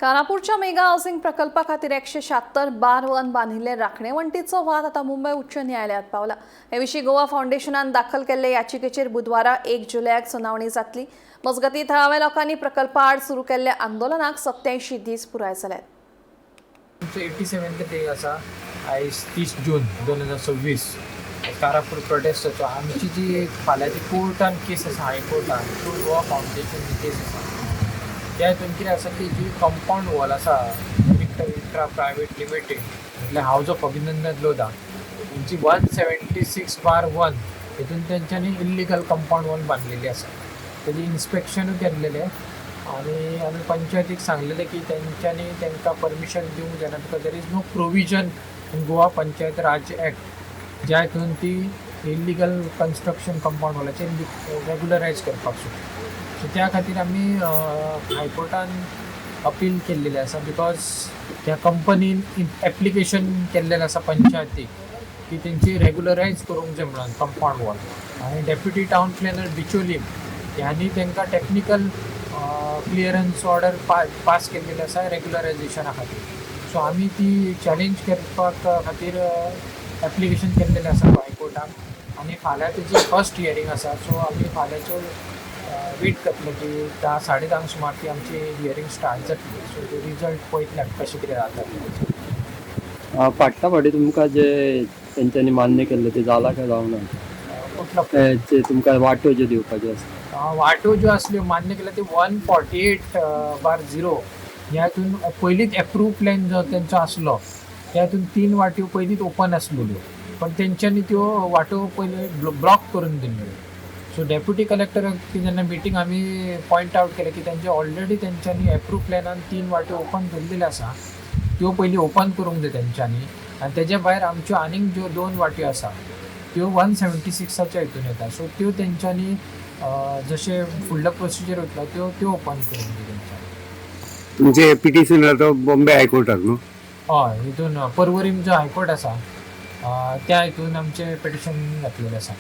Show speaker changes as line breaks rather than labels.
खानापूरच्या mega housing प्रकल्पा खातीर 176 बार one बांधिल्ले राखणेवंटीचो वाद आता मुंबय उच्च न्यायालयात पावला। हे विशीं गोवा फाउंडेशनान दाखल केल्ले याचिकेचेर बुधवारा 1 जुलयाक सुनावणी जातली। मजगतीं थळाव्या लोकांनी प्रकल्पा आड सुरू केल्ल्या आंदोलनाक 87 दीस पुराय जाल्यात।
87th डे आसा आयज 30 जून 2026 खानापूर प्रोटेस्टाचो। आमची जी फाल्यांची कोर्टान केस आसा हायकोर्टान टू गोवा फाउंडेशन केस आसा त्या हितून कितें आसा की जी कंपाउंड वॉल आसा इंट्रा प्रायवेट लिमिटेड म्हटल्यार हाऊस ऑफ अभिनंदन लोधा तेंची 176/1 हितून तेंच्यांनी इल्लिगल कंपाउंड वॉल बांदलेली आसा। तेजी इन्स्पेक्शनूय केल्लेलें आनी आमी पंचायतीक सांगलेलें की तेंच्यांनी तांकां परमिशन दिवंक जायना because there is no provision in Goa Panchayat Raj act ज्या हितून ती इल्लिगल कन्स्ट्रक्शन कंपाउंड वॉलाचेर रेगुलरायज करपाक सोदता। सो त्या खातीर आमी हायकोर्टान अपील केल्लेलें आसा बिकॉज त्या कंपनीन एप्लिकेशन केल्लेलें आसा पंचायतीक की तेंची रेगुलरायज करूंक जाय म्हणून कंपाउंड वॉल आनी डेप्युटी टावन प्लॅनर बिचोलीम ह्यांनी तांकां टेक्निकल क्लियरन्स ऑर्डर पास केल्लेली आसा रेगुलरायजेशना खातीर। सो आमी ती चॅलेंज करपाक खातीर एप्लिकेशन केल्लेलें आसा हायकोर्टाक आनी फाल्यां तेजी फर्स्ट हियरींग आसा। सो आमी फाल्यांचो वेट करतले की 10:30 सुमार ती आमची हियरींग स्टार्ट जातली। सो तो रिजल्ट पळयतले कशें कितें जाता।
फाटल्या फावटी तुमकां जे तेंच्यांनी मान्य केल्ले ते जाला काय जावना?
कुठलो
तुमकां वाटो ज्यो दिवपाच्यो आसता
वाटो ज्यो आसल्यो मान्य केल्यो त्यो 148/0 ह्या हितून पयलींच एप्रूव प्लॅन जो तेंचो आसलो त्या हितून 3 वाट्यो पयलींच ओपन आसलेल्यो पण तेंच्यांनी त्यो वाटो पयली ब्लॉक करून दिल्ल्यो। सो डेप्युटी कलेक्टराक जेन्ना मिटींग आमी पॉयंट आवट केलें की तेंचे ऑलरेडी तेंच्यांनी एप्रूव प्लॅनान 3 वाट्यो ओपन केल्लेल्यो आसा त्यो पयलीं ओपन करूंक जाय तेंच्यांनी आनी तेज्या भायर आमच्यो आनीक ज्यो 2 वाट्यो आसा त्यो 176च्या हितून येता। सो त्यो तेंच्यांनी जशे फुडलो प्रोसिजर वयतलो त्यो ओपन करूंक जाय तेंच्यांनी।
म्हणजे पिटिशन तो बॉम्बे हायकोर्टाक न्हू?
हय हितून पर्वरीम जो हायकोर्ट आसा त्या हितून आमचें पिटिशन घातलेलें आसा।